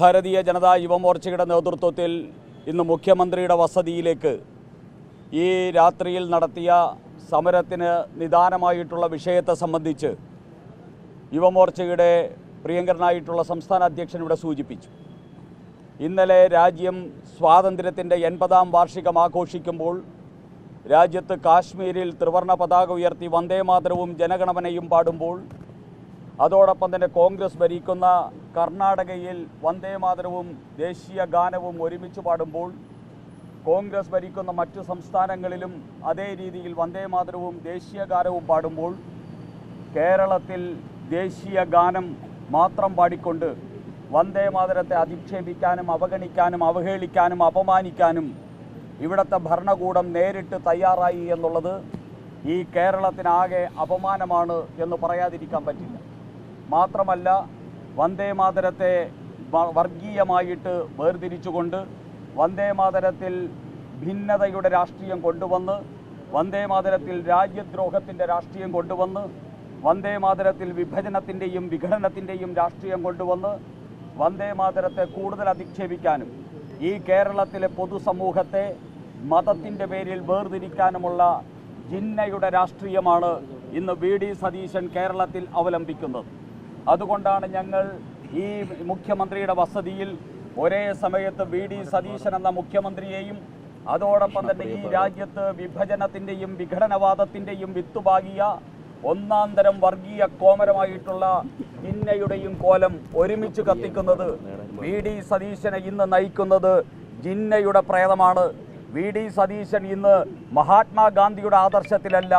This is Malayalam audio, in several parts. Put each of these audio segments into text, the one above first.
ഭാരതീയ ജനതാ യുവമോർച്ചയുടെ നേതൃത്വത്തിൽ ഇന്ന് മുഖ്യമന്ത്രിയുടെ വസതിയിലേക്ക് ഈ രാത്രിയിൽ നടത്തിയ സമരത്തിന് നിദാനമായിട്ടുള്ള വിഷയത്തെ സംബന്ധിച്ച് യുവമോർച്ചയുടെ പ്രിയങ്കരനായിട്ടുള്ള സംസ്ഥാന അധ്യക്ഷൻ ഇവിടെ സൂചിപ്പിച്ചു. ഇന്നലെ രാജ്യം സ്വാതന്ത്ര്യത്തിൻ്റെ 80ാം വാർഷികം ആഘോഷിക്കുമ്പോൾ രാജ്യത്ത് കാശ്മീരിൽ ത്രിവർണ്ണ പതാക ഉയർത്തി വന്ദേമാതരവും ജനഗണമനയും പാടുമ്പോൾ, അതോടൊപ്പം തന്നെ കോൺഗ്രസ് ഭരിക്കുന്ന കർണാടകയിൽ വന്ദേമാതരവും ദേശീയ ഗാനവും ഒരുമിച്ച് പാടുമ്പോൾ, കോൺഗ്രസ് ഭരിക്കുന്ന മറ്റു സംസ്ഥാനങ്ങളിലും അതേ രീതിയിൽ വന്ദേമാതരവും ദേശീയ ഗാനവും പാടുമ്പോൾ, കേരളത്തിൽ ദേശീയ ഗാനം മാത്രം പാടിക്കൊണ്ട് വന്ദേമാതരത്തെ അധിക്ഷേപിക്കാനും അവഗണിക്കാനും അവഹേളിക്കാനും അപമാനിക്കാനും ഇവിടുത്തെ ഭരണകൂടം നേരിട്ട് തയ്യാറായി എന്നുള്ളത് ഈ കേരളത്തിനാകെ അപമാനമാണ് എന്ന് പറയാതിരിക്കാൻ പറ്റില്ല. മാത്രമല്ല, വന്ദേമാതരത്തെ വർഗീയമായിട്ട് വേർതിരിച്ചുകൊണ്ട് വന്ദേമാതരത്തിൽ ഭിന്നതയുടെ രാഷ്ട്രീയം കൊണ്ടുവന്ന്, വന്ദേമാതരത്തിൽ രാജ്യദ്രോഹത്തിൻ്റെ രാഷ്ട്രീയം കൊണ്ടുവന്ന്, വന്ദേമാതരത്തിൽ വിഭജനത്തിൻ്റെയും വിഘടനത്തിൻ്റെയും രാഷ്ട്രീയം കൊണ്ടുവന്ന് വന്ദേമാതരത്തെ കൂടുതൽ അധിക്ഷേപിക്കാനും ഈ കേരളത്തിലെ പൊതുസമൂഹത്തെ മതത്തിൻ്റെ പേരിൽ വേർതിരിക്കാനുമുള്ള ജിന്നയുടെ രാഷ്ട്രീയമാണ് ഇന്ന് വി.ഡി. സതീശൻ കേരളത്തിൽ അവലംബിക്കുന്നത്. അതുകൊണ്ടാണ് ഞങ്ങൾ ഈ മുഖ്യമന്ത്രിയുടെ വസതിയിൽ ഒരേ സമയത്ത് വി.ഡി. സതീശൻ എന്ന മുഖ്യമന്ത്രിയെയും അതോടൊപ്പം തന്നെ ഈ രാജ്യത്ത് വിഭജനത്തിൻ്റെയും വിഘടനവാദത്തിൻ്റെയും വിത്തുപാകിയ ഒന്നാം തരം വർഗീയ കോമരമായിട്ടുള്ള ജിന്നയുടെയും കോലം ഒരുമിച്ച് കത്തിക്കുന്നത്. വി.ഡി. സതീശനെ ഇന്ന് നയിക്കുന്നത് ജിന്നയുടെ പ്രേതമാണ്. വി.ഡി. സതീശൻ ഇന്ന് മഹാത്മാഗാന്ധിയുടെ ആദർശത്തിലല്ല,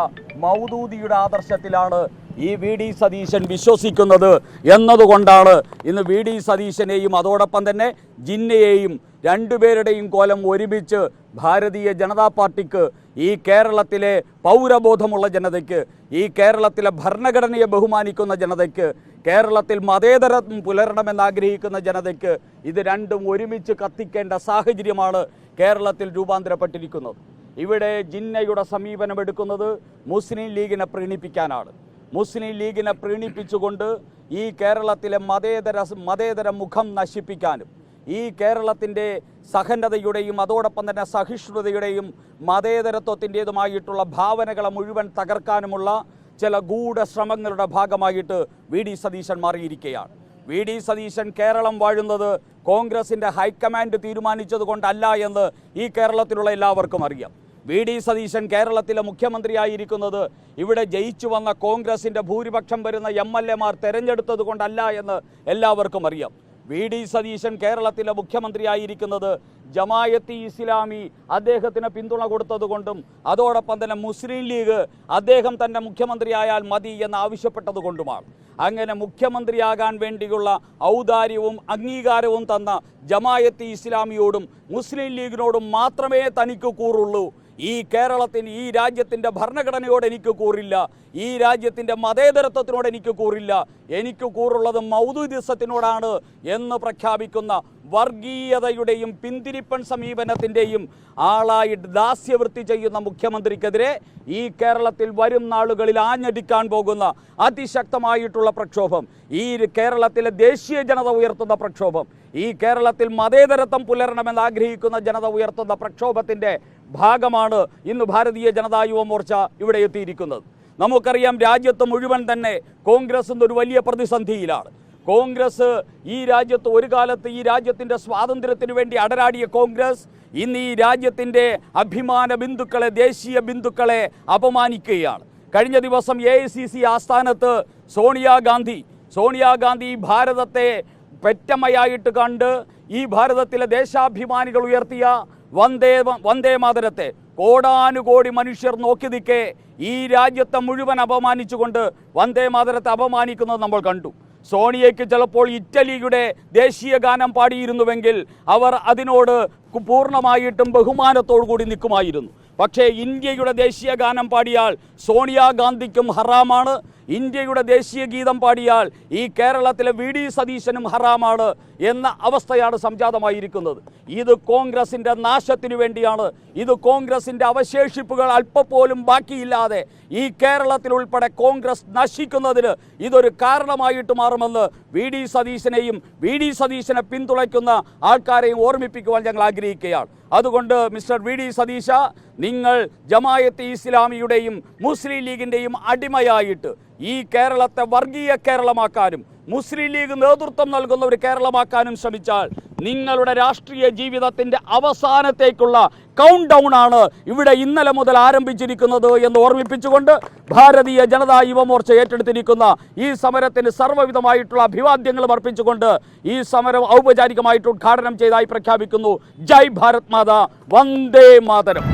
മൗദൂദിയുടെ ആദർശത്തിലാണ് ഈ വി.ഡി. സതീശൻ വിശ്വസിക്കുന്നത് എന്നതുകൊണ്ടാണ് ഇന്ന് വി.ഡി. സതീശനെയും അതോടൊപ്പം തന്നെ ജിന്നയെയും രണ്ടുപേരുടെയും കോലം ഒരുമിച്ച് ഭാരതീയ ജനതാ പാർട്ടിക്ക്, ഈ കേരളത്തിലെ പൗരബോധമുള്ള ജനതയ്ക്ക്, ഈ കേരളത്തിലെ ഭരണഘടനയെ ബഹുമാനിക്കുന്ന ജനതയ്ക്ക്, കേരളത്തിൽ മതേതരം പുലരണമെന്നാഗ്രഹിക്കുന്ന ജനതയ്ക്ക് ഇത് രണ്ടും ഒരുമിച്ച് കത്തിക്കേണ്ട സാഹചര്യമാണ് കേരളത്തിൽ രൂപാന്തരപ്പെട്ടിരിക്കുന്നത്. ഇവിടെ ജിന്നയുടെ സമീപനമെടുക്കുന്നത് മുസ്ലിം ലീഗിനെ പ്രീണിപ്പിക്കാനാണ്. മുസ്ലിം ലീഗിനെ പ്രീണിപ്പിച്ചുകൊണ്ട് ഈ കേരളത്തിലെ മതേതര മുഖം നശിപ്പിക്കാനും, ഈ കേരളത്തിൻ്റെ സഹനതയുടെയും അതോടൊപ്പം തന്നെ സഹിഷ്ണുതയുടെയും മതേതരത്വത്തിൻ്റേതുമായിട്ടുള്ള ഭാവനകളെ മുഴുവൻ തകർക്കാനുമുള്ള ചില ഗൂഢശ്രമങ്ങളുടെ ഭാഗമായിട്ട് വി.ഡി. സതീശൻ മാറിയിരിക്കുകയാണ്. വി.ഡി. സതീശൻ കേരളം വാഴുന്നത് കോൺഗ്രസിൻ്റെ ഹൈക്കമാൻഡ് തീരുമാനിച്ചത് കൊണ്ടല്ല എന്ന് ഈ കേരളത്തിലുള്ള എല്ലാവർക്കും അറിയാം. വി.ഡി. സതീശൻ കേരളത്തിലെ മുഖ്യമന്ത്രിയായിരിക്കുന്നത് ഇവിടെ ജയിച്ചു വന്ന കോൺഗ്രസിൻ്റെ ഭൂരിപക്ഷം വരുന്ന എം.എൽ.എമാർ തെരഞ്ഞെടുത്തത് കൊണ്ടല്ല എന്ന് എല്ലാവർക്കും അറിയാം. വി.ഡി. സതീശൻ കേരളത്തിലെ മുഖ്യമന്ത്രിയായിരിക്കുന്നത് ജമായത്ത് ഇസ്ലാമി അദ്ദേഹത്തിന് പിന്തുണ കൊടുത്തതുകൊണ്ടും അതോടൊപ്പം തന്നെ മുസ്ലിം ലീഗ് അദ്ദേഹം തന്നെ മുഖ്യമന്ത്രിയായാൽ മതി എന്ന് ആവശ്യപ്പെട്ടത് കൊണ്ടുമാണ്. അങ്ങനെ മുഖ്യമന്ത്രിയാകാൻ വേണ്ടിയുള്ള ഔദാര്യവും അംഗീകാരവും തന്ന ജമായത്ത് ഇസ്ലാമിയോടും മുസ്ലിം ലീഗിനോടും മാത്രമേ തനിക്ക് കൂറുള്ളൂ. ഈ കേരളത്തിന്, ഈ രാജ്യത്തിൻ്റെ ഭരണഘടനയോട് എനിക്ക് കൂറില്ല, ഈ രാജ്യത്തിൻ്റെ മതേതരത്വത്തിനോട് എനിക്ക് കൂറില്ല, എനിക്ക് കൂറുള്ളത് മൗദൂദിസത്തിനോടാണ് എന്ന് പ്രഖ്യാപിക്കുന്ന വർഗീയതയുടെയും പിന്തിരിപ്പൻ സമീപനത്തിൻ്റെയും ആളായി ദാസ്യവൃത്തി ചെയ്യുന്ന മുഖ്യമന്ത്രിക്കെതിരെ ഈ കേരളത്തിൽ വരും നാളുകളിൽ ആഞ്ഞടിക്കാൻ പോകുന്ന അതിശക്തമായിട്ടുള്ള പ്രക്ഷോഭം, ഈ കേരളത്തിലെ ദേശീയ ജനത ഉയർത്തുന്ന പ്രക്ഷോഭം, ഈ കേരളത്തിൽ മതേതരത്വം പുലരണമെന്ന് ആഗ്രഹിക്കുന്ന ജനത ഉയർത്തുന്ന പ്രക്ഷോഭത്തിൻ്റെ ഭാഗമാണ് ഇന്ന് ഭാരതീയ ജനതാ യുവമോർച്ച ഇവിടെ എത്തിയിരിക്കുന്നത്. നമുക്കറിയാം, രാജ്യത്ത് മുഴുവൻ തന്നെ കോൺഗ്രസ് എന്നൊരു വലിയ പ്രതിസന്ധിയിലാണ്. കോൺഗ്രസ് ഈ രാജ്യത്ത് ഒരു കാലത്ത് ഈ രാജ്യത്തിൻ്റെ സ്വാതന്ത്ര്യത്തിന് വേണ്ടി അടരാടിയ കോൺഗ്രസ് ഇന്ന് ഈ രാജ്യത്തിൻ്റെ അഭിമാന ബിന്ദുക്കളെ, ദേശീയ ബിന്ദുക്കളെ അപമാനിക്കുകയാണ്. കഴിഞ്ഞ ദിവസം AICC ആസ്ഥാനത്ത് സോണിയാഗാന്ധി ഭാരതത്തെ പെറ്റമ്മയായിട്ട് കണ്ട് ഈ ഭാരതത്തിലെ ദേശാഭിമാനികൾ ഉയർത്തിയ വന്ദേമാതരത്തെ കോടാനുകോടി മനുഷ്യർ നോക്കി നിൽക്കെ ഈ രാജ്യത്തെ മുഴുവൻ അപമാനിച്ചുകൊണ്ട് വന്ദേമാതരത്തെ അപമാനിക്കുന്നത് നമ്മൾ കണ്ടു. സോണിയയ്ക്ക് ചിലപ്പോൾ ഇറ്റലിയുടെ ദേശീയ ഗാനം പാടിയിരുന്നുവെങ്കിൽ അവർ അതിനോട് പൂർണ്ണമായിട്ടും ബഹുമാനത്തോടു കൂടി നിൽക്കുമായിരുന്നു. പക്ഷേ ഇന്ത്യയുടെ ദേശീയ ഗാനം പാടിയാൽ സോണിയാഗാന്ധിക്കും ഹറാമാണ്, ഇന്ത്യയുടെ ദേശീയ ഗീതം പാടിയാൽ ഈ കേരളത്തിലെ വി.ഡി. സതീശനും ഹറാമാണ് എന്ന അവസ്ഥയാണ് സംജാതമായിരിക്കുന്നത്. ഇത് കോൺഗ്രസിൻ്റെ നാശത്തിനു വേണ്ടിയാണ്. ഇത് കോൺഗ്രസിൻ്റെ അവശേഷിപ്പുകൾ അല്പം പോലും ബാക്കിയില്ലാതെ ഈ കേരളത്തിൽ ഉൾപ്പെടെ കോൺഗ്രസ് നശിക്കുന്നതിന് ഇതൊരു കാരണമായിട്ട് മാറുമെന്ന് വി.ഡി. സതീശനെയും വി.ഡി. സതീശനെ പിന്തുണയ്ക്കുന്ന ആൾക്കാരെയും ഓർമ്മിപ്പിക്കുവാൻ ഞങ്ങൾ ആഗ്രഹിക്കുകയാണ്. അതുകൊണ്ട് മിസ്റ്റർ വി.ഡി. സതീശ, നിങ്ങൾ ജമായത്തെ ഇസ്ലാമിയുടെയും മുസ്ലിം ലീഗിൻ്റെയും അടിമയായിട്ട് ഈ കേരളത്തെ വർഗീയ കേരളമാക്കാനും മുസ്ലിം ലീഗ് നേതൃത്വം നൽകുന്ന ഒരു കേരളമാക്കാനും ശ്രമിച്ചാൽ നിങ്ങളുടെ രാഷ്ട്രീയ ജീവിതത്തിൻ്റെ അവസാനത്തേക്കുള്ള കൗണ്ട് ഡൗൺ ആണ് ഇവിടെ ഇന്നലെ മുതൽ ആരംഭിച്ചിരിക്കുന്നത് എന്ന് ഓർമ്മിപ്പിച്ചുകൊണ്ട് ഭാരതീയ ജനതാ യുവമോർച്ച ഏറ്റെടുത്തിരിക്കുന്ന ഈ സമരത്തിന് സർവ്വവിധമായിട്ടുള്ള അഭിവാദ്യങ്ങളും അർപ്പിച്ചുകൊണ്ട് ഈ സമരം ഔപചാരികമായിട്ട് ഉദ്ഘാടനം ചെയ്തതായി പ്രഖ്യാപിക്കുന്നു. ജയ് ഭാരത് മാതാ, വന്ദേ മാതരം.